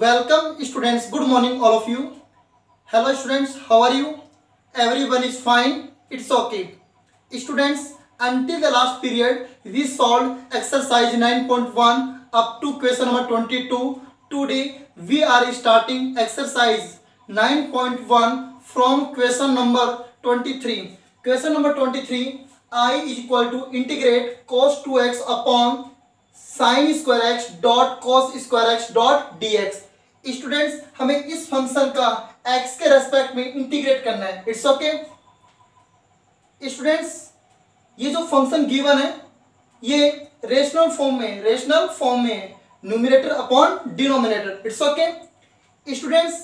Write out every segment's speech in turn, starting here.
Welcome students, good morning all of you. Hello students, how are you? Everyone is fine, it's okay. Students, until the last period we solved exercise 9.1 up to question number 22. Today we are starting exercise 9.1 from question number 23. Question number 23, I is equal to integrate cos 2x upon sin square x dot cos square x dot dx. Students, हमें इस function का x के respect में integrate करना है. It's okay students, ये जो function given है ये रेशनल फॉर्म में numerator upon denominator. It's okay students,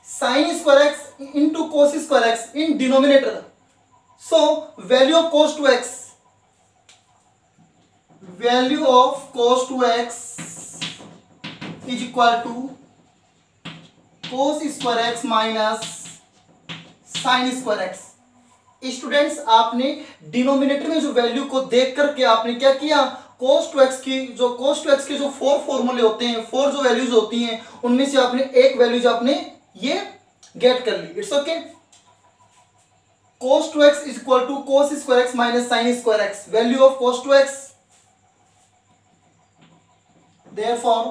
sin square x into cos square x in denominator. So value of cos 2x is equal to cos square x minus sin square x. Students, आपने denominator में जो value को देख करके आपने क्या किया, cos 2x के जो फोर फॉर्मूले होते हैं, फोर जो वैल्यूज होती हैं, उनमें से आपने एक वैल्यूज आपने ये गेट कर ली. It's okay cos 2x is equal to cos square x minus sin square x. Value of cos 2x, therefore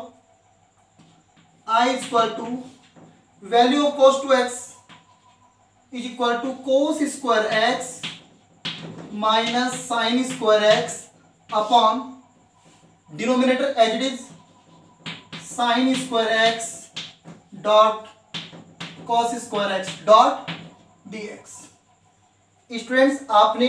I is equal to value of cos 2x is equal to cos square x minus sin square x upon denominator as it is sin square x dot cos square x dot dx. Students, आपने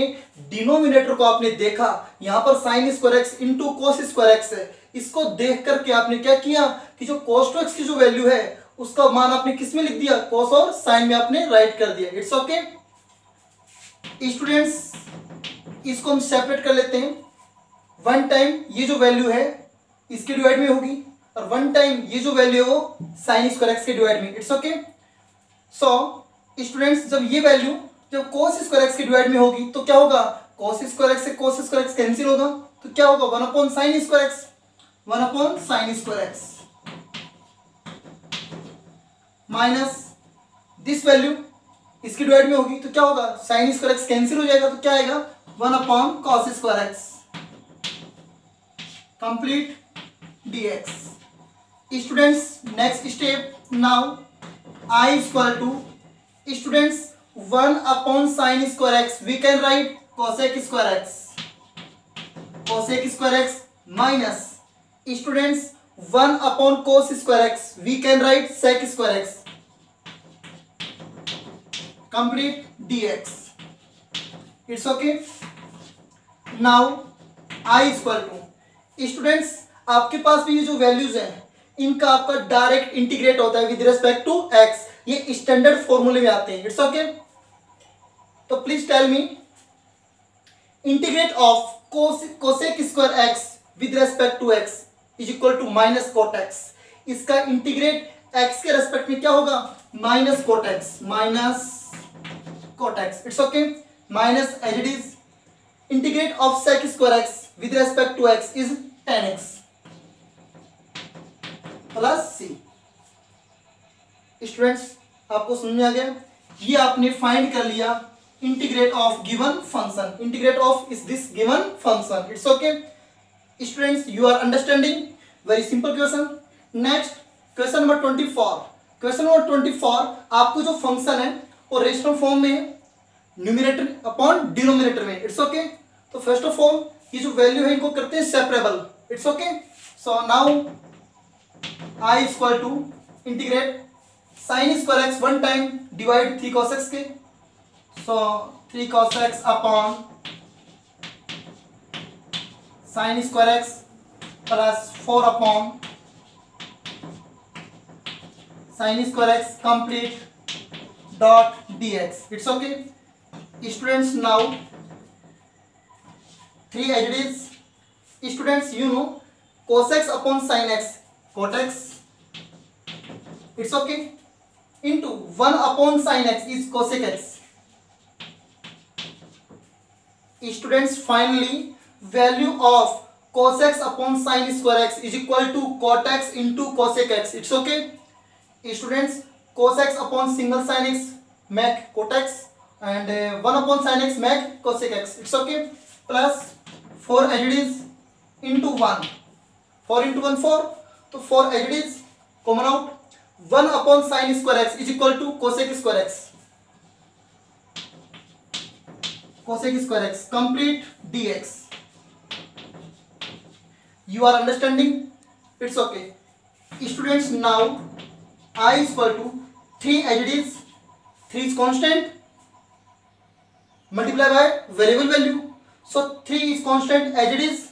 denominator को आपने देखा, यहां पर sign square x into cos square x है. इसको देख करके आपने क्या किया कि जो कोस टू एक्स की जो वैल्यू है उसका मान आपने किस में लिख दिया, कोस और साइन में आपने राइट कर दिया. इट्स ओके स्टूडेंट्स, इसको हम सेपरेट कर लेते हैं. वन टाइम ये जो वैल्यू है इसके डिवाइड में होगी और वन टाइम ये जो वैल्यू है वो साइन स्क्वायर एक्स के डिवाइड में. इट्स ओके सो स्टूडेंट्स, जब ये वैल्यू जब cos स्क्वायर एक्स के डिवाइड में होगी तो क्या होगा, cos स्क्वायर एक्स से cos स्क्वायर एक्स कैंसिल होगा, तो क्या होगा 1 upon sine square x, 1 upon sine square x minus this value इसकी डिवाइड में होगी तो क्या होगा, साइन स्क्वायर एक्स कैंसिल हो जाएगा तो क्या आएगा 1 upon cos square x complete dx. Students, next step, now I equal to students 1 upon sin square x, we can write cosec square x minus students 1 upon cos square x, we can write sec square x complete dx. It's okay. Now I equal to students, आपके पास भी ये जो values हैं इनका आपका direct integrate होता है with respect to x. ये स्टैंडर्ड फॉर्मूले में आते हैं. इट्स ओके तो please tell me integrate of cosec square x with respect to x is equal to minus cot x. इसका इंटीग्रेट एक्स के रेस्पेक्ट में क्या होगा, minus cot x. It's okay minus as it is integrate of sec square x with respect to x is 10x plus C. Students, आपको समझ में आ गया, ये आपने फाइंड कर लिया integrate of given function, integrate of इस this given function. It's okay students, you are understanding, very simple question. Next question number 24. Question number 24, आपको जो फंक्शन है वो रेशनल फॉर्म में है, न्यूमरेटर अपॉन डिनोमिनेटर में. इट्स ओके तो first of all ये जो वैल्यू है इनको करते हैं separable. It's okay so now I equal to integrate sine square x one time divide 3 cos x के, so 3 cos x upon sin square x plus 4 upon sin square x complete dot dx. It's okay students. Now 3 as it is. Students, you know cos x upon sin x, cot x. It's okay into 1 upon sin x is cosec x. Students, finally value of cos x upon sin square x is equal to cot x into cosec x. It's okay students. Cos x upon single sin x make cot x and 1 upon sin x make cosec x. It's okay. Plus 4 as it is into 1. 4 into 1 4. तो 4 as it is common out. 1 upon sin square x is equal to cosec square x. Cosec square x complete dx. You are understanding? It's okay students. Now I is equal to 3 as it is. 3 is constant multiply by variable value, so 3 is constant as it is.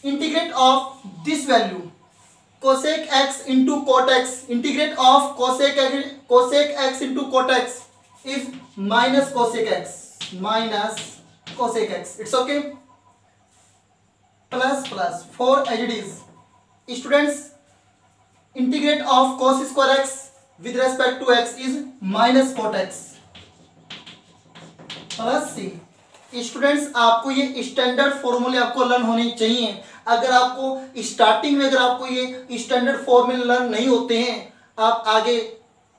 Integrate of this value cosec x into cot x. Integrate of cosec x into cot x is minus cosec x. It's okay. Plus 4 as it is. Students, integrate of cos square x with respect to x is minus cot x plus c. Students, आपको ये standard फॉर्मूले आपको learn होने चाहिए. अगर आपको starting में अगर आपको ये स्टैंडर्ड फॉर्मूले लर्न नहीं होते हैं, आप आगे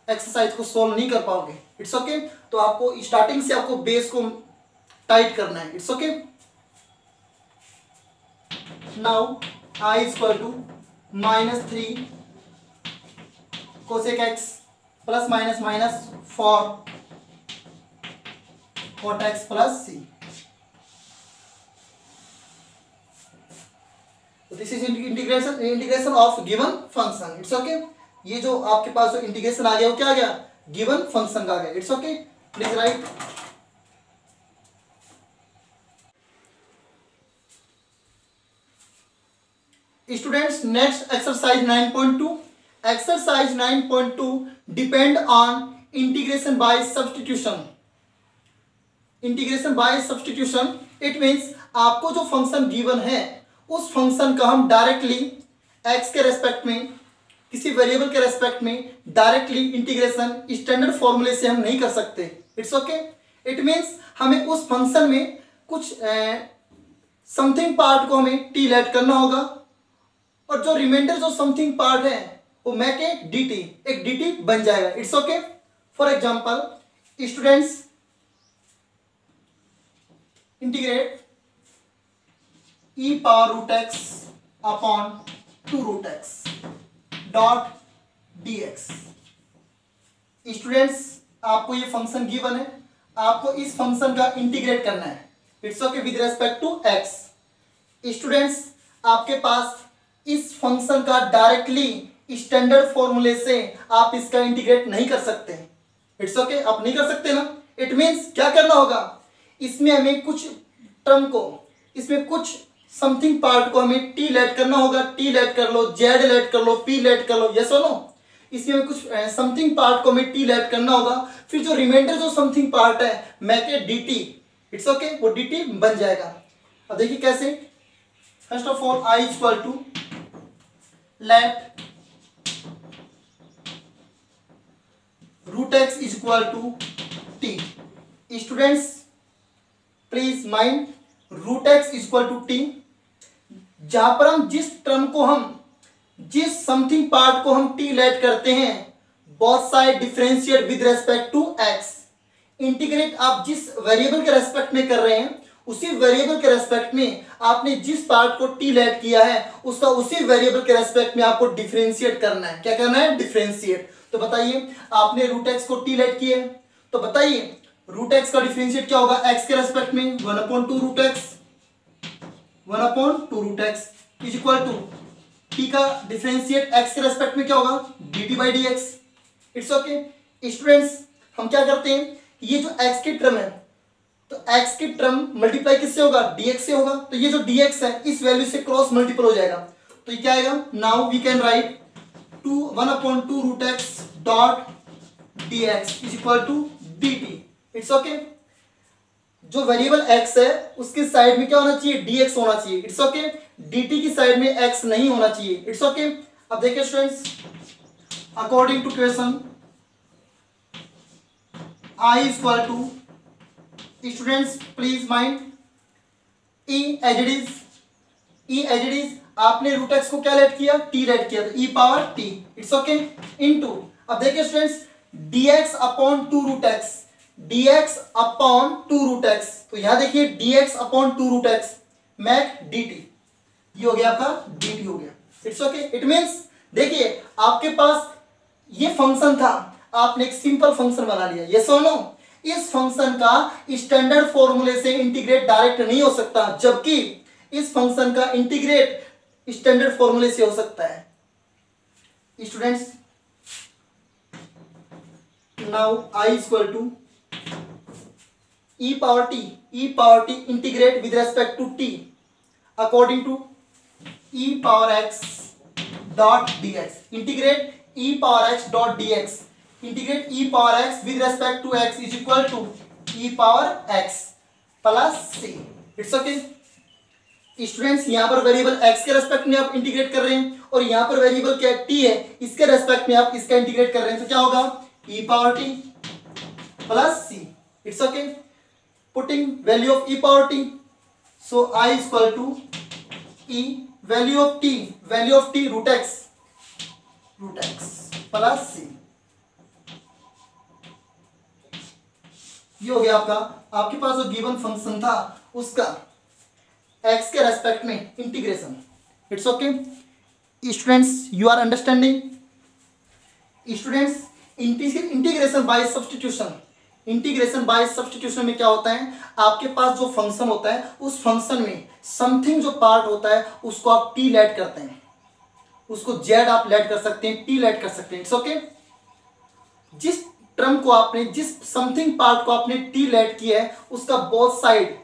एक्सरसाइज को सोल्व नहीं कर पाओगे. It's okay. तो आपको स्टार्टिंग से आपको बेस को टाइट करना है. It's okay. Now I is equal to -3 cosec x plus minus 4 cot x plus c. This is integration of given function. It's okay. ये जो आपके पास जो इंटीग्रेशन आ गया वो क्या आ गया? गिवन फंक्शन का आ गया. It's okay. Please write. Students, next exercise 9.2. Exercise 9.2 depend on integration by substitution. Integration by substitution it means आपको जो फंक्शन गिवन है उस फंक्शन का हम डायरेक्टली एक्स के रेस्पेक्ट में किसी वेरिएबल के रेस्पेक्ट में डायरेक्टली इंटीग्रेशन स्टैंडर्ड फॉर्मूले से हम नहीं कर सकते. It's okay. इट मींस हमें उस फंक्शन में कुछ समथिंग पार्ट को हमें टी लेट करना होगा और जो रिमाइंडर जो समथिंग पार्ट है वो मैक एक dt बन जाएगा. It's okay. For example students, integrate e power root x upon 2 root x dot dx. Students, आपको ये फंक्शन गिवन है, आपको इस फंक्शन का इंटीग्रेट करना है. It's okay. With respect to x. Students, आपके पास इस फंक्शन का डायरेक्टली स्टैंडर्ड फॉर्मूले से आप इसका इंटीग्रेट नहीं कर सकते. It's okay. आप नहीं कर सकते ना. इट मींस क्या करना होगा, इसमें हमें कुछ टर्म को, इसमें कुछ समथिंग पार्ट को हमें टी लेट करना होगा. टी लेट कर लो, जेड लेट कर लो, पी लेट कर लो. यस और नो. इसमें कुछ समथिंग पार्ट को हमें टी लेट करना होगा. फिर जो रिमाइंडर जो समथिंग पार्ट है मैक dt. It's okay. वो dt बन जाएगा. अब देखिए कैसे. First of all I is equal to let root x is equal to t. Students, please mind, root x is equal to t. जहां पर हम जिस समथिंग पार्ट को हम टी लेट करते हैं, both side differentiate with respect to x. Integrate आप जिस वेरिएबल के रेस्पेक्ट में कर रहे हैं उसी वेरिएबल के रेस्पेक्ट में आपने जिस पार्ट को टी लेट किया है उसका उसी वेरिएबल के रेस्पेक्ट में आपको डिफरेंशिएट करना है. क्या करना है? डिफरेंशिएट. तो बताइए, आपने रूट एक्स को टी लेट किया है, तो बताइए रूट एक्स का डिफरेंशिएट क्या होगा एक्स के रेस्पेक्ट में? 1/2 root x. 1/2 root x is equal to T का डिफरेंशिएट एक्स के रेस्पेक्ट में क्या होगा? dt by d x. It's okay. Students, हम क्या करते हैं, ये जो एक्स की टर्म है तो एक्स की टर्म मल्टीप्लाई किससे होगा? dx से होगा. तो ये जो dx है इस वैल्यू से क्रॉस मल्टीपल हो जाएगा. तो ये क्या आएगा? Now we can write 1/2 root x dot dx is equal to dt. It's okay. जो वेरिएबल x है उसके साइड में क्या होना चाहिए? dx होना चाहिए. It's okay. dt की साइड में x नहीं होना चाहिए. It's okay. अब देखिए students, according to question I is equal to, students please mind, e as it is E as it is, आपने रूट एक्स को क्या लेट किया, टी लेट किया, तो E power T, it's okay, into, अब देखिए students, dx upon 2 root X, dx upon 2 root X, तो यहां देखिए dx upon 2 root x make dt, ये हो गया आपका dt हो गया, इट्स ओके। इट मींस देखिए आपके पास ये फंक्शन था, आपने एक सिंपल फंक्शन बना लिया, ये सुनो, इस फंक्शन का स्टैंडर्ड फॉर्मूले से इंटीग्रेट डायरेक्ट नहीं हो सकता, जबकि इस फंक्शन का इंटीग्रेट स्टैंडर्ड फॉर्मूले से हो सकता है। Students, now I equal to e power t integrate with respect to t according to e power x dot dx, integrate e power x dot dx, integrate e power x with respect to x is equal to e power x plus c, it's okay. Students, यहां पर variable x के respect में आप integrate कर रहे हैं और यहां पर वेरिएबल क्या t है, इसके रेस्पेक्ट में आप इसका इंटीग्रेट कर रहे हैं, तो क्या होगा, e power t plus c, it's okay. Putting value of e power t, so I equal to e value of t root x plus c, ये हो गया आपका, आपके पास जो गिवन फंक्शन था उसका x के रेस्पेक्ट में integration, it's okay. Students, you are understanding? Students, integration by substitution में क्या होता है, आपके पास जो फंक्शन होता है उस फंक्शन में समथिंग जो पार्ट होता है उसको आप t लेट करते हैं, उसको z आप लेट कर सकते हैं, t लेट कर सकते हैं, इट्स ओके। जिस टर्म को आपने, जिस समथिंग पार्ट को आपने t लेट किया है उसका बोथ साइड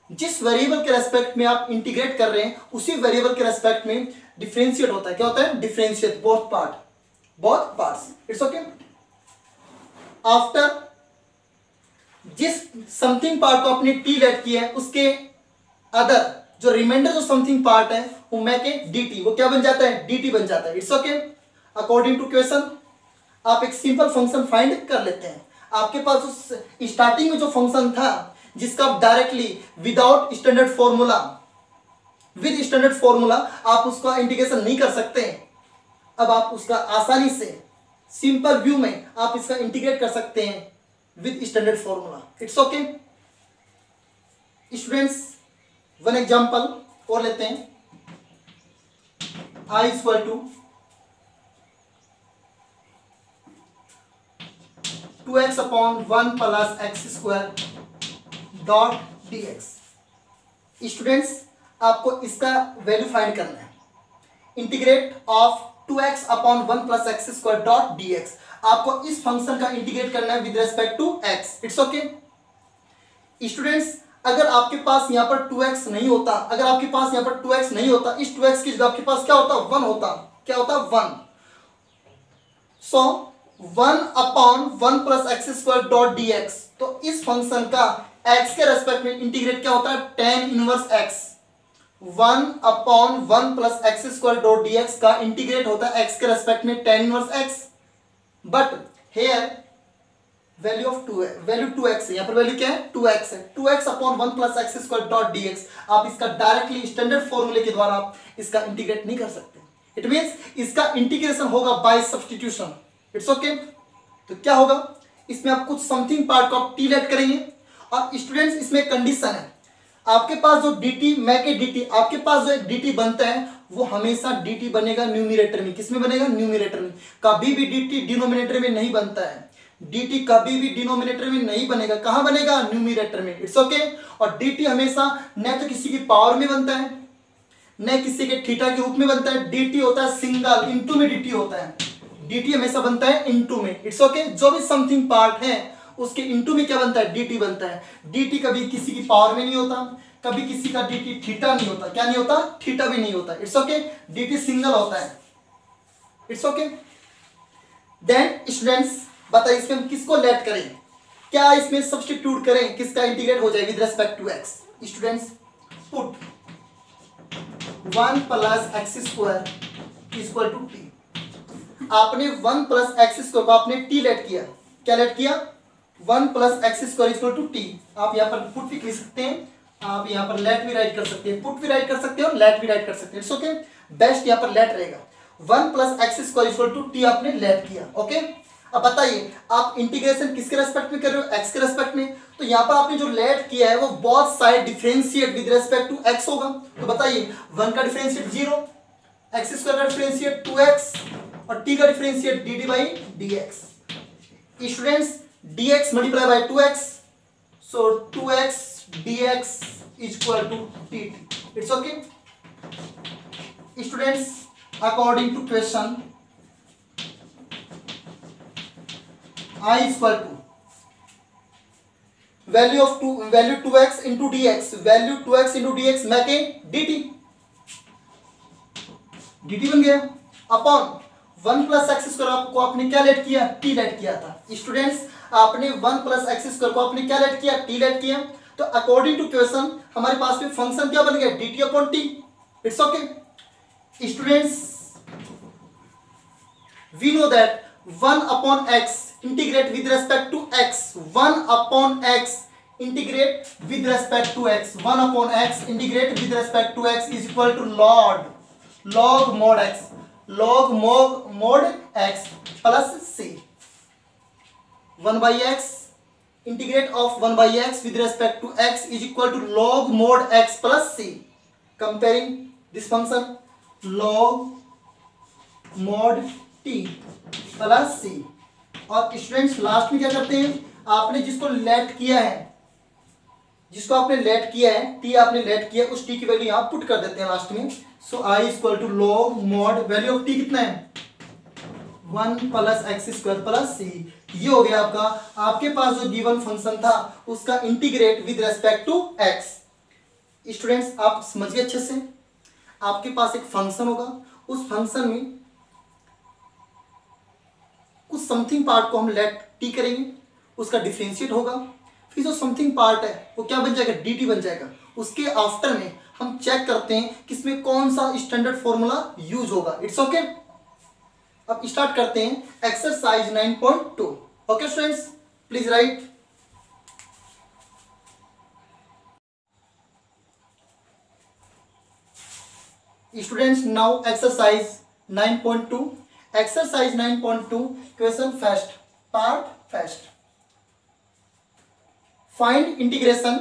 जिस वेरिएबल के रेस्पेक्ट में आप इंटीग्रेट कर रहे हैं उसी वेरिएबल के रेस्पेक्ट में डिफरेंशिएट होता है, क्या होता है, differentiate both parts, it's okay. After जिस समथिंग पार्ट को आपने t लेट किया है उसके अदर जो रिमाइंडर जो समथिंग पार्ट है वो मैं के dt, वो क्या बन जाता है, dt बन जाता है, it's okay. According to question आप एक सिंपल फंक्शन फाइंड कर लेते हैं। आपके पास जो स्टार्टिंग में जो फंक्शन था जिसका आप directly without standard formula, with standard formula आप उसका इंटीग्रेशन नहीं कर सकते, अब आप उसका आसानी से सिंपल व्यू में आप इसका इंटीग्रेट कर सकते हैं with standard formula, it's okay. Students, one example और लेते हैं, I equal to 2x upon 1 plus x square dot dx। Students, आपको इसका वैल्यू फाइंड करना है, integrate of 2x upon 1 plus x square dot dx, आपको इस फंक्शन का इंटीग्रेट करना है with respect to x, it's okay. Students, अगर आपके पास यहाँ पर 2x नहीं होता, अगर आपके पास यहाँ पर 2x नहीं होता, इस 2x की जगह आपके पास क्या होता, 1 होता, क्या होता, 1, सो 1 upon 1 plus x square dot dx, तो इस फंक्शन का x के रेस्पेक्ट में इंटीग्रेट क्या होता है, tan inverse x, 1 upon 1 plus x square dot dx का इंटीग्रेट होता है x के रेस्पेक्ट में tan inverse x, but here value of 2 है, वैल्यू 2x है, यहाँ पर वैल्यू क्या है, 2x है, 2x upon 1 plus x square dot dx, आप इसका डायरेक्टली स्टैंडर्ड फॉर्मूले के द्वारा आप इसका इंटीग्रेट नहीं कर सकते, इट मींस इसका इंटीग्रेशन होगा बाय सब्स्टिट्यूशन, इट्स ओके। तो क्या होगा, इसमें आप कुछ समथिंग पार्ट को आप t लेट करेंगे, और स्टूडेंट्स इसमें कंडीशन है, आपके पास जो dt मैं के dt, आपके पास जो एक dt बनता है वो हमेशा dt बनेगा न्यूमरेटर में, किसमें बनेगा, न्यूमरेटर में, कभी भी dt डिनोमिनेटर में नहीं बनता है, dt कभी भी डिनोमिनेटर में नहीं बनेगा, कहां बनेगा, न्यूमरेटर में, इट्स ओके। और dt हमेशा न तो किसी की पावर में बनता है न किसी के थीटा के रूप में बनता है, dt होता है सिंगल, इनटू में dt होता है, dt हमेशा बनता है इनटू में, इट्स ओके। जो भी समथिंग पार्ट है उसके इनटू में क्या बनता है, dt बनता है, dt कभी किसी की पावर में नहीं होता, कभी किसी का dt थीटा नहीं होता, क्या नहीं होता, थीटा भी नहीं होता, इट्स ओके, dt सिंगल होता है, इट्स ओके। देन स्टूडेंट्स बताइए इसमें हम किसको लेट करें, क्या इसमें सब्स्टिट्यूट करें, किसका इंटीग्रेट हो जाए with respect to x। Students, put 1 plus x square equal to t, आपने 1 प्लस एक्स स्क्वायर को आपने t लेट किया, क्या लेट किया, 1 plus x square equal to t, आप यहाँ पर पुट भी लिख सकते हैं, आप यहाँ पर लेट भी राइट कर सकते हैं, पुट भी राइट कर सकते हैं और लेट भी राइट कर सकते हैं। इट्स ओके, बेस्ट यहाँ पर लेट रहेगा। 1 + x² = t आपने लेट किया। ओके, अब बताइए आप इंटीग्रेशन किसके रेस्पेक्ट में कर रहे हो, x के रेस्पेक्ट में। तो यहाँ पर आपने जो लेट किया है वो both side differentiate with respect to x होगा। तो बताइए 1 का डिफरेंशिएट 0, x² का डिफरेंशिएट 2x और t का differentiate dt/dx। Students dx multiply by 2x, so 2x dx = dt। It's okay students, according to question I = value 2x into dx, value 2x into dx make dt बन गया upon 1 + x² आपको आपने क्या let किया, t late किया था। Students आपने 1 + x² को आपने क्या लेट किया, t लेट किया। तो अकॉर्डिंग टू क्वेश्चन हमारे पास में फंक्शन क्या बन गया, dt/t। It's okay students, we know that 1/x integrate with respect to x, 1/x integrate with respect to x, 1/x integrate with respect to x is equal to log mod x, log mod x plus c। 1/x integrate of 1/x with respect to x is equal to log mod x plus c। Comparing this function, log mod t plus c। और students last में क्या करते हैं, आपने जिसको late किया है, जिसको आपने लेट किया है, टी आपने लेट किया, उस टी की वैल्यू यहां पुट कर देते हैं लास्ट में। सो I = log mod value of T कितना है, 1 + x² + c। ये हो गया आपका, आपके पास जो गिवन फंक्शन था उसका integrate with respect to x। Students आप समझिए अच्छे से, आपके पास एक फंक्शन होगा, उस फंक्शन में कुछ समथिंग पार्ट को हम लेट टी करेंगे, उसका डिफरेंशिएट होगा, फिर जो समथिंग पार्ट है वो क्या बन जाएगा, dt बन जाएगा। उसके आफ्टर में हम चेक करते हैं किसमें कौन सा स्टैंडर्ड फॉर्मूला यूज होगा। इट्स ओके अब स्टार्ट करते हैं exercise 9.2। Okay students, please write. Students now exercise 9.2। Exercise 9.2 question first, part first. Find integration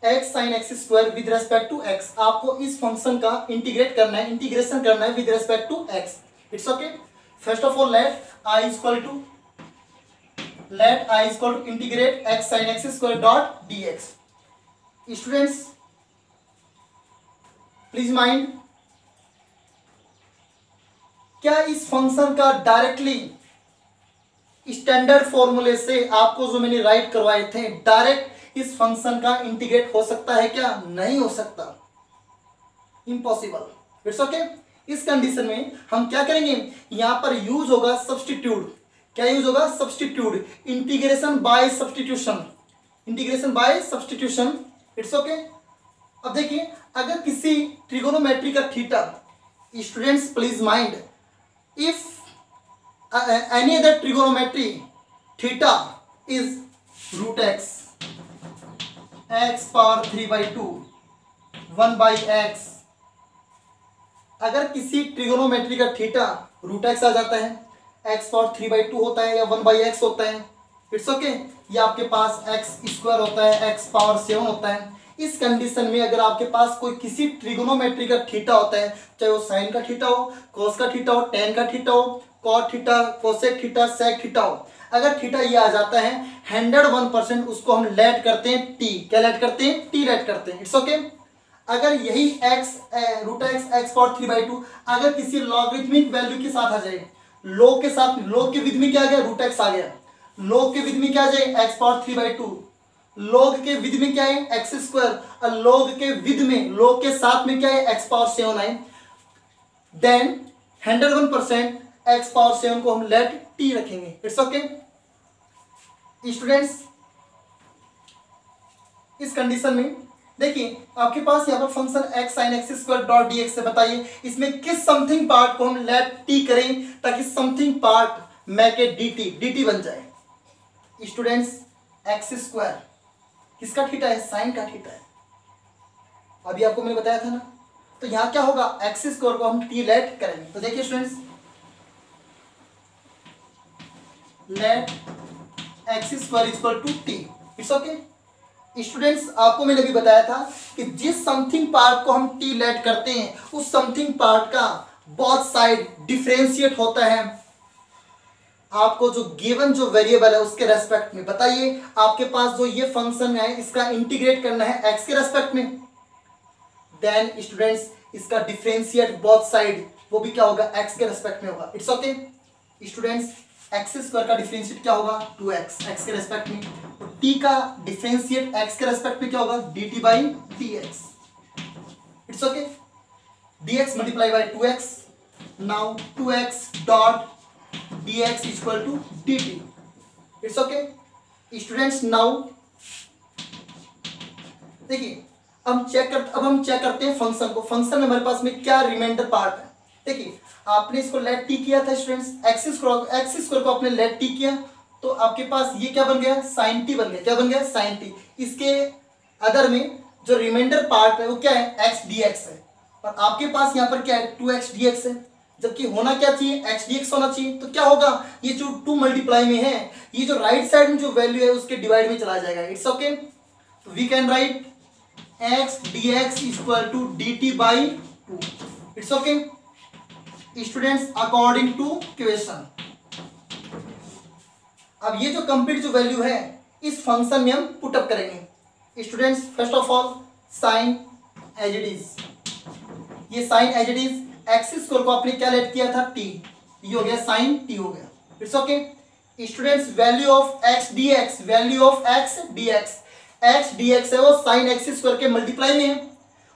x sin x² with respect to x। आपको इस फंक्शन का इंटीग्रेट करना है, इंटीग्रेशन करना है with respect to x। It's okay, first of all let I = integrate x sin x² dx। Students please mind, क्या इस function का डायरेक्टली स्टैंडर्ड फॉर्मूले से आपको जो मैंने राइट करवाए थे डायरेक्ट इस फंक्शन का इंटीग्रेट हो सकता है क्या, नहीं हो सकता, इम्पॉसिबल। इट्स ओके, इस कंडीशन में हम क्या करेंगे, यहां पर यूज होगा सब्स्टिट्यूट। क्या यूज होगा, substitute, integration by substitution, integration by substitution. It's okay, अब देखिए अगर किसी ट्रिगोनोमेट्री का theta, students please mind, if any other trigonometry theta is √x, x⁴/2 1/x। अगर किसी ट्रिगोनोमेट्री का थीटा √x आ जाता है, x⁴/2 होता है या 1/x होता है, इट्स ओके, या आपके पास x² होता है, x⁴ होता है। इस कंडीशन में अगर आपके पास कोई किसी ट्रिगोनोमेट्री का थीटा होता है, चाहे वो साइन का थीटा हो, कॉस का थीटा हो, टेन का थीटा हो, cot theta, cosec theta, sec theta हो, अगर थीटा ये आ जाता है 101% उसको हम लेट करते हैं टी। क्या लेट करते हैं, टी लेट करते हैं। इट्स ओके, अगर यही x √x x⁴/2 अगर किसी लॉगरिथमिक वैल्यू के साथ आ जाए, log के साथ, log के विध में क्या आ गया, √x आ गया, log के विध में क्या आ जाए, x⁴/2, log के विध में क्या है, x², और log के विध में, log के साथ में क्या है, x⁴ है। देन 101% x⁴ को हम लेट t रखेंगे। इट्स ओके स्टूडेंट्स, इस कंडीशन में देखिए आपके पास यहाँ पर function x sin x² dx से बताइए इसमें किस समथिंग पार्ट को हम लेट t करें ताकि something part make a dt बन जाए। स्टूडेंट्स x² किसका थीटा है, साइन का थीटा है। अभी आपको मैंने बताया था ना। तो यहाँ क्या होगा, एक्स स्क्वायर को हम टी लेट करेंगे। तो देखिए students, let x square equal to t, it's okay. Students आपको मैंने अभी बताया था कि जिस समथिंग पार्ट को हम टी लेट करते हैं उस समथिंग पार्ट का बोथ साइड डिफरेंशिएट होता है आपको जो गिवन जो वेरिएबल है उसके रेस्पेक्ट में। बताइए आपके पास जो ये फंक्शन है इसका इंटीग्रेट करना है एक्स के रेस्पेक्ट में, देन स्टूडेंट्स इसका डिफरेंशिएट बोथ साइड वो भी क्या होगा, एक्स के रेस्पेक्ट में होगा। It's okay students, x square का डिफरेंशिएट क्या होगा, 2x एक्स के रेस्पेक्ट में, तो t का डिफरेंशिएट एक्स के रेस्पेक्ट में क्या होगा, dt by dx। It's okay, dx multiply by 2x, now 2x dot dx equal to dt। It's okay students, now देखिए अब हम चेक करते हैं फंक्शन को। फंक्शन में हमारे पास में क्या रिमाइंडर पार्ट है। देखिए आपने इसको लेट टी किया था स्टूडेंट्स, एक्स स्क्वायर को आपने लेट टी किया तो आपके पास ये क्या बन गया, साइन टी बन गया। क्या बन गया, साइन टी। इसके अदर में जो रिमाइंडर पार्ट है वो क्या है, एक्स डी एक्स है, और आपके पास यहाँ पर क्या है, 2x dx है, जबकि होना क्या चाहिए, x dx होना चाहिए। तो क्या होगा, ये जो 2 मल्टीप्लाई में है ये जो राइट साइड में जो वैल्यू है उसके डिवाइड में चला जाएगा। इट्स ओके, तो we can write x dx equal to dt by 2। It's okay students, according to question. अब ये जो कंप्लीट जो वैल्यू है इस फंक्शन में हम पुट अप करेंगे। Students first of all sine as it is, ये sine as it is, X square को आपने क्या लेट किया था, टी, ये हो गया साइन टी हो गया। It's okay students, value of x D x, value of x D X, x D x है वो साइन एक्स स्क्वायर के मल्टीप्लाई में है,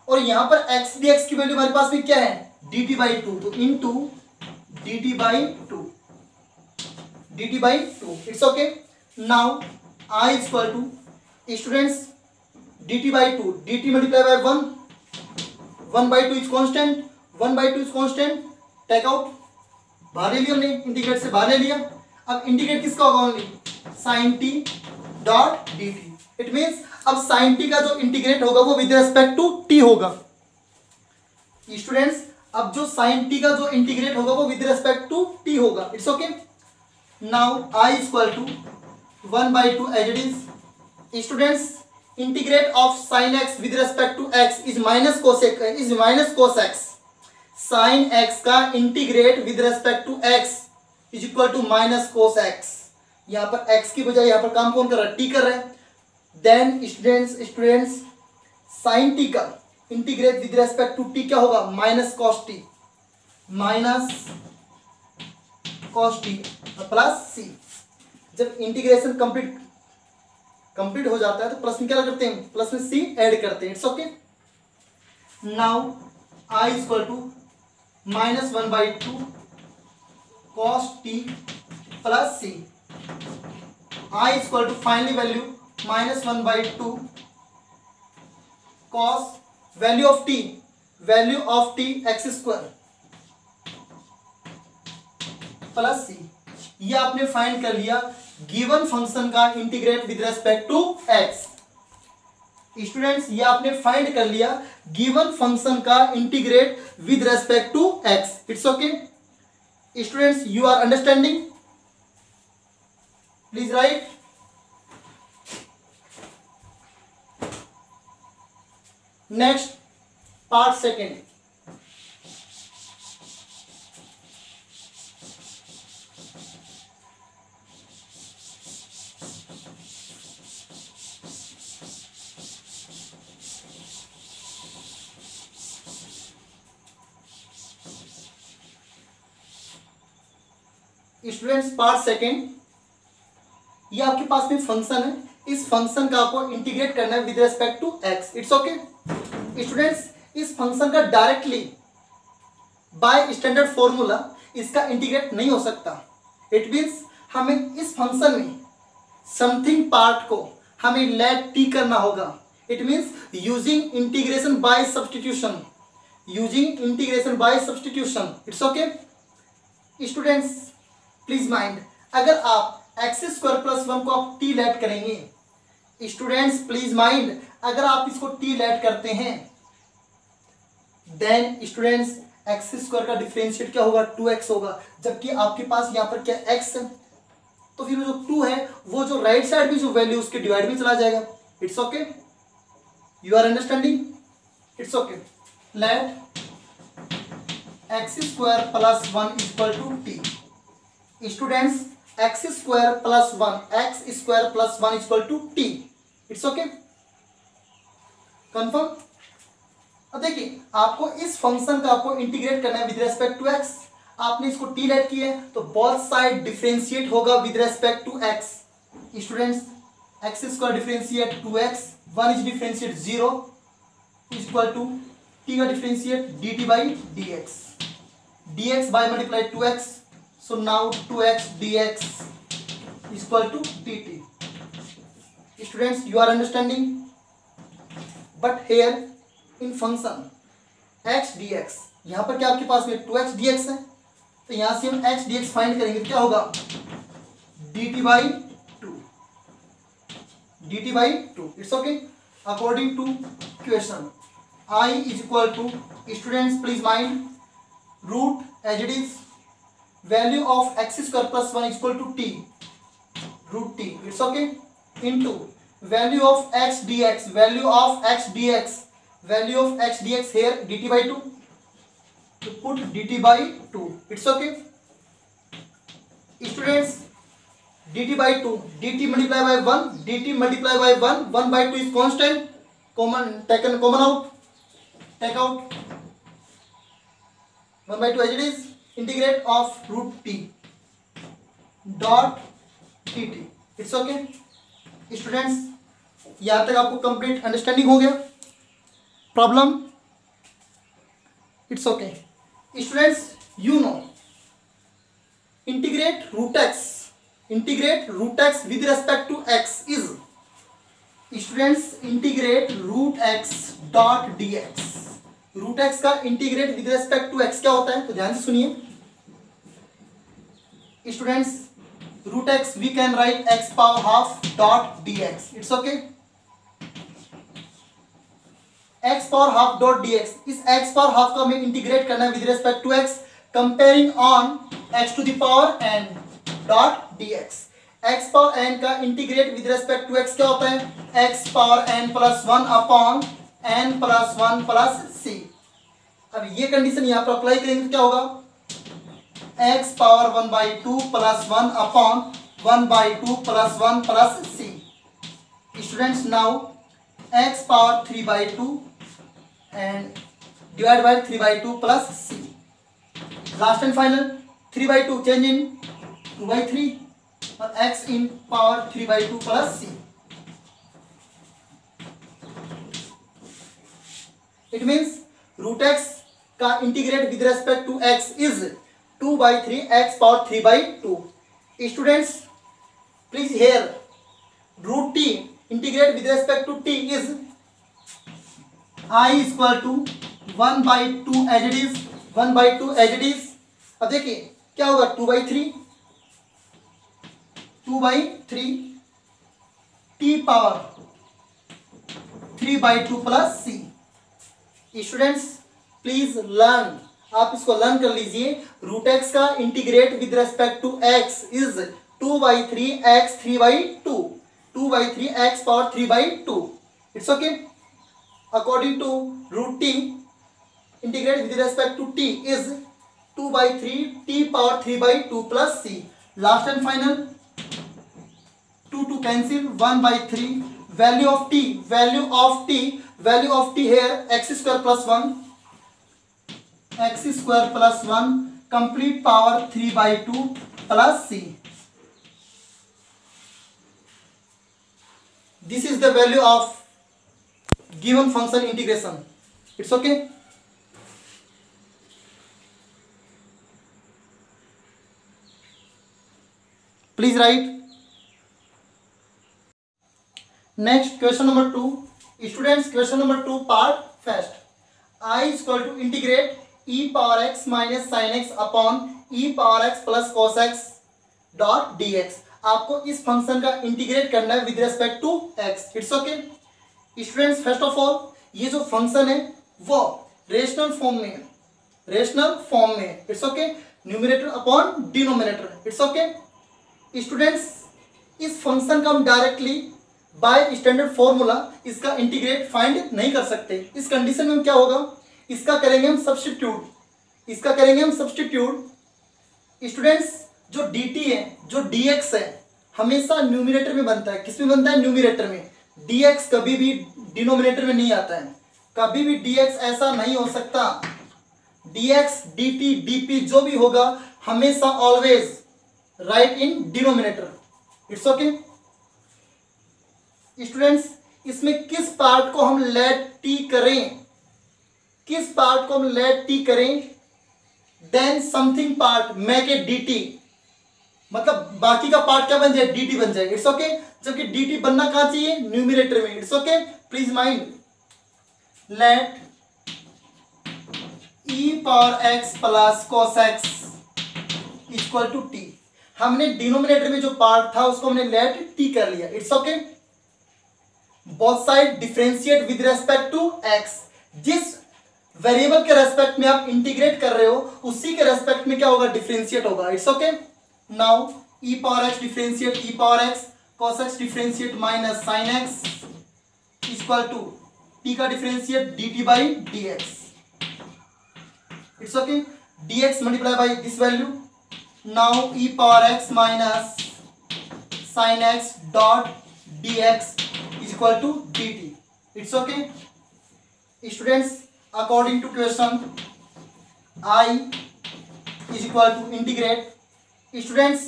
और यहाँ पर एक्स डी एक्स की वैल्यू हमारे पास में क्या है, डी टी बाई 2, तो into D T by 2, dt by 2। It's okay, now I equal to students dt by 2, dt multiply by 1, 1 by 2 is constant, 1 by 2 is constant, take out, बाहर ले लिया हमने, integrate से बाहर ले लिया। अब इंटीग्रेट किसका होगा, only sine t dot d t. It means अब साइन टी का जो इंटीग्रेट होगा वो विद रेस्पेक्ट टू टी होगा। स्टूडेंट्स अब जो साइन टी का जो इंटीग्रेट होगा वो विद रेस्पेक्ट टू टी होगा। It's okay, now I equal to 1 by 2 as it is. Students integrate of sine x with respect to x is minus cos x. Sine x का integrate with respect to x is equal to minus cos x. यहाँ पर x की बजाय यहाँ पर काम कौन कर रहा है, टी कर रहा है। देन स्टूडेंट्स साइन टी का integrate with respect to T क्या होगा, minus cos T, minus cos T plus C. जब इंटीग्रेशन कंप्लीट हो जाता है तो प्लस में क्या करते हैं, प्लस में सी ऐड करते हैं। It's okay, now I equal to minus 1 by 2 cos T plus C. I equal to finally value minus 1 by 2 cos value of T X square plus C. ये आपने फाइंड कर लिया गिवन फंक्शन का integrate with respect to X. Students ये आपने find कर लिया given function का integrate with respect to x. It's okay students, you are understanding, please right. Next part second, students part second, ये आपके पास में फंक्शन है, इस फंक्शन का आपको इंटीग्रेट करना है with respect to x. It's okay students, इस फंक्शन का डायरेक्टली बाय स्टैंडर्ड फॉर्मूला इसका इंटीग्रेट नहीं हो सकता। इट मीन्स हमें इस फंक्शन में समथिंग पार्ट को हमें लेट टी करना होगा। It means using integration by substitution, it's okay students, please mind, अगर आप एक्स स्क्वायर प्लस 1 को आप टी लेट करेंगे, स्टूडेंट्स प्लीज माइंड, अगर आप इसको टी लेट करते हैं देन स्टूडेंट्स एक्स स्क्वायर का डिफरेंशिएट क्या होगा 2x होगा, जबकि आपके पास यहाँ पर क्या x है, तो फिर जो 2 है वो जो राइट साइड में जो वैल्यू उसके डिवाइड में चला जाएगा. It's okay, you are understanding? It's okay. Let x square plus 1 equal to t. Students x square plus 1, x square plus 1 equal to t. It's okay, confirm. अब देखिए आपको इस फंक्शन का आपको इंटीग्रेट करना है विद रेस्पेक्ट टू एक्स. आपने इसको टी लेट किया है तो बोथ साइड डिफरेंशिएट होगा with respect to X. Students x square differentiate 2x, 1 is differentiate 0 equal to T का differentiate dt by dx. dx by multiply 2x, so now 2x dx equal to dt. Students, you are understanding? But here in function x dx, यहाँ पर क्या आपके पास में 2x dx है, तो यहाँ से हम x dx फाइंड करेंगे. क्या होगा dt by 2, dt by 2. It's okay. According to question, I is equal to, students please mind, root as it is, value of x square plus 1 is equal to t, root t. It's okay, into value of x dx, value of x dx, value of x dx here dt by 2, to put dt by 2. It's okay. Students dt by 2, dt multiply by 1, dt multiply by 1, 1 by 2 is constant, common taken, common out, take out 1 by 2 as it is, integrate of root t dot dt. It's okay. Students यहाँ तक आपको complete understanding हो गया problem? It's okay. Students you know integrate root X with respect to x is, students integrate root x dot D X. Root x का integrate with respect to X क्या होता है, तो ध्यान से सुनिए students. Root X we can write X power half dot D x. It's okay. X power half dot D X, इस X power half का हमें इंटीग्रेट करना है with respect to X, comparing on X to the power N dot D X. X power N का integrate with respect to X क्या होता है, X power N plus 1 upon N plus 1 plus C. अब ये condition यहाँ पर apply करेंगे तो क्या होगा, x power 1 by 2 plus 1 upon 1 by 2 plus 1 plus C. Students now x power 3 by 2 and divide by 3 by 2 plus c. Last and final 3 by 2 change in 2 by 3 और x in power 3 by 2 plus c. It means root x का integrate with respect to x is 2 by 3 x power 3 by 2. Students please here root t integrate with respect to t is I is equal to 1 by 2 as it is, 1 by 2 as it is. अब देखिए क्या होगा 2 by 3, 2 by 3 t power 3 by 2 plus c. Students please learn, आप इसको learn कर लीजिए. Root x का integrate with respect to x is 2 by 3 x 3 by 2, 2 by 3 x power 3 by 2. It's okay. According to root t, integrate with respect to t is 2 by 3 t power 3 by 2 plus c. Last and final 2 to cancel, 1 by 3 value of t, value of t here x square plus 1, x square plus 1 complete power 3 by 2 plus c. This is the value of given function integration. It's okay. Please write. Next question number 2. Students, question number 2 part first. I is equal to integrate e power x minus sin x upon e power x plus cos x dot dx. आपको इस function का integrate करना है with respect to x. It's okay. Students first of all ये जो function है वो rational form में, रेशनल फॉर्म में, it's okay, numerator upon denominator, it's okay. Students इस फंक्शन का हम डायरेक्टली बाय स्टैंडर्ड फॉर्मूला इसका इंटीग्रेट फाइंड नहीं कर सकते। इस कंडीशन में क्या होगा, इसका करेंगे हम सब्स्टिट्यूट, इसका करेंगे हम सब्स्टिट्यूट। स्टूडेंट्स जो dt है, जो dx है, हमेशा न्यूमिनेटर में बनता है। किस में बनता है, न्यूमिनेटर में। dx कभी भी डिनोमिनेटर में नहीं आता है, कभी भी dx ऐसा नहीं हो सकता। dx dt dp जो भी होगा हमेशा always right in denominator, it's okay. Students इसमें किस पार्ट को हम लेट t करें, किस पार्ट को हम लेट t करें, then something part make a dt, मतलब बाकी का पार्ट क्या बन जाए, dt बन जाएगा, इट्स ओके। जबकि dt बनना कहां चाहिए, न्यूमिनेटर में, it's okay. Please mind, let e power x plus cos x equal to t। हमने डिनोमिनेटर में जो पार्ट था उसको हमने लेट t कर लिया, it's okay. Both side differentiate with respect to x। जिस वेरिएबल के रेस्पेक्ट में आप इंटीग्रेट कर रहे हो उसी के रेस्पेक्ट में क्या होगा, डिफरेंशिएट होगा, it's okay. Now e power x differentiate e power x, cos x differentiate minus sin x equal to t का differentiate dt by dx, it's okay. dx multiply by this value, now e power x minus sin x dot dx equal to dt, it's okay. Students according to question I is equal to integrate, students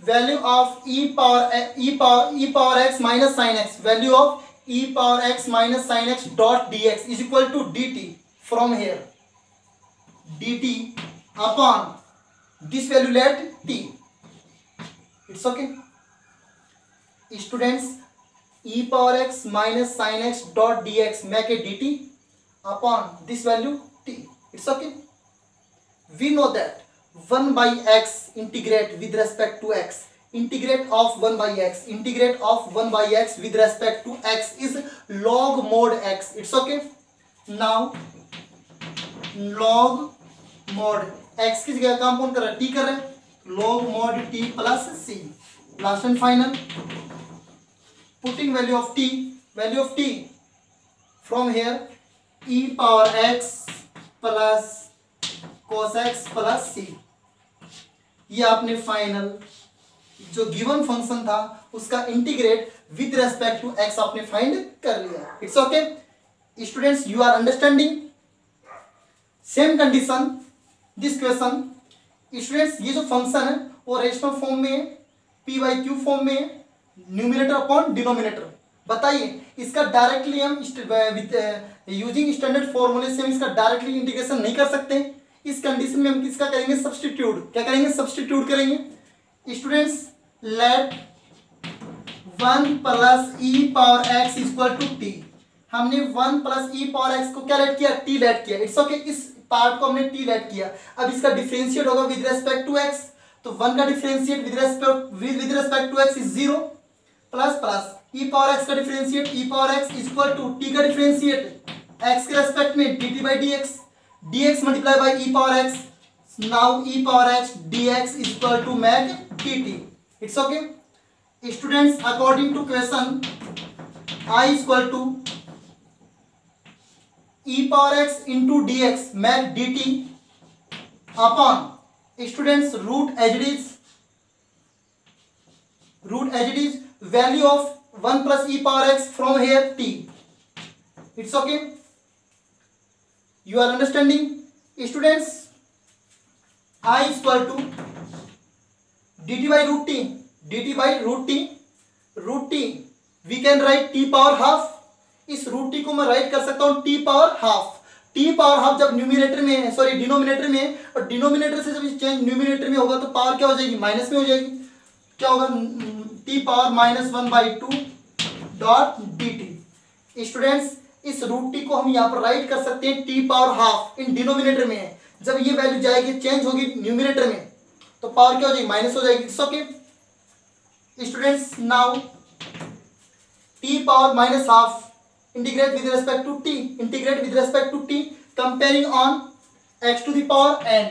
value of e power x minus sin x, value of e power x minus sin x dot dx is equal to dt from here, dt upon this value let t, it's okay। students e power x minus sin x dot dx make a dt upon this value t, it's okay। we know that 1 by x integrate with respect to x, integrate of 1 by x, integrate of 1 by x with respect to x is log mod x, it's okay। now log mod x की जगह काम कौन कर रहा है, t कर रहा है, log mod t plus c, last and final putting value of t from here e power x plus cos x plus c, ये आपने फाइनल जो गिवन फंक्शन था उसका integrate with respect to x आपने find कर लिया, it's okay. Students you are understanding, same condition this question. Students ये जो फंक्शन है वो रेशनल फॉर्म में है, p बाई क्यू फॉर्म में है, न्यूमिनेटर अपॉन डिनोमिनेटर। बताइए इसका डायरेक्टली हम यूजिंग स्टैंडर्ड फॉर्मूले से हम इसका डायरेक्टली इंटीग्रेशन नहीं कर सकते। इस कंडीशन में हम किसका करेंगे, सब्स्टिट्यूट। क्या करेंगे, सब्स्टिट्यूट करेंगे। Students let 1 plus E power x equal to t, हमने 1 प्लस ई पावर एक्स को क्या लेट किया, टी लेट किया, इट्स ओके। इस पार्ट को हमने टी लेट किया। अब इसका डिफरेंशिएट होगा विद रेस्पेक्ट टू एक्स, तो 1 का differentiate with respect to x is 0 plus plus E power X का differentiate E power x equal to T का डिफरेंशिएट एक्स के रेस्पेक्ट में dt by dx, dx multiply by E power X, now E power X dx is equal to मैक dt, it's okay. Students according to question I equal to E power X into dx मैक dt upon students root as it is value of 1 plus e power x from here t, it's okay। you are understanding students। I equal to dt by root t, dt by root t we can write t power half। इस root t को मैं right कर सकता हूं t power half. t power half जब numerator में है, sorry denominator में है, और डिनोमिनेटर से जब चेंज न्यूमिनेटर में होगा तो पावर क्या हो जाएगी, माइनस में हो जाएगी। क्या होगा, t power minus 1/2 dot dt। Students इस रूट टी को हम यहाँ पर राइट कर सकते हैं t power half, in denominator में है। जब ये वैल्यू जाएगी चेंज होगी न्यूमिनेटर में तो पावर क्या हो जाएगी, माइनस हो जाएगी, it's okay. Students now t power minus half integrate with respect to t, integrate with respect to t, comparing on x to the power n,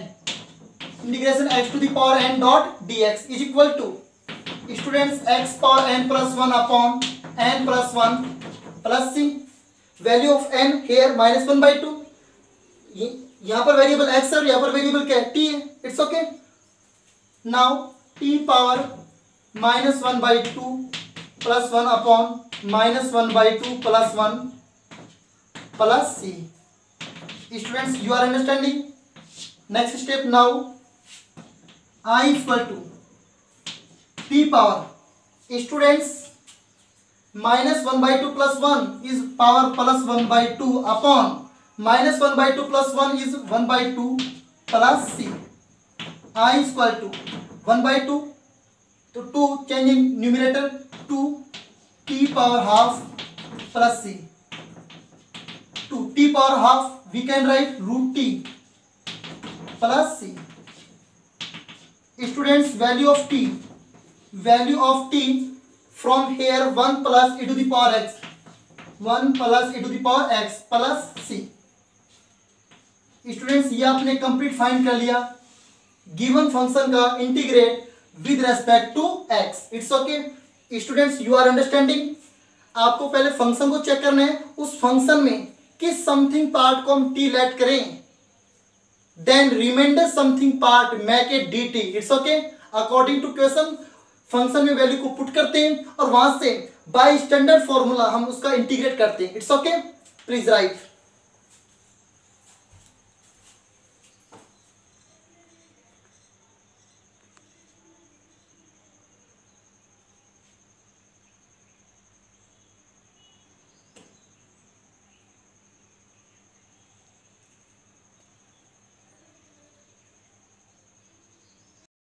integration x to the power n dot dx is equal to students x power n plus 1 upon n plus 1 plus c, value of n here -1/2, यहाँ पर variable x है और यहाँ पर variable क्या है, t है, it's okay. Now t power -1/2 plus 1 upon -1/2 plus 1 plus c। Students you are understanding. Next step, now I equal to t power students -1/2 plus 1 is power plus 1/2 upon -1/2 plus 1 is 1/2 plus c। I equal to 1/2 तो 2 changing numerator 2 t power हाफ plus c, 2 t power half we can write root t plus c। Students, value of t from here 1 plus e to the power x, 1 plus e to the power x plus c। Students, ये आपने complete find कर लिया given function का integrate with respect to x, it's okay. Students you are understanding. आपको पहले function को check करना है, उस फंक्शन में किस समथिंग पार्ट को हम t लेट करें, then remainder something part make it dt, it's okay. According to question function में वैल्यू को पुट करते हैं और वहां से बाय स्टैंडर्ड फॉर्मूला हम उसका इंटीग्रेट करते हैं, इट्स ओके। Please right.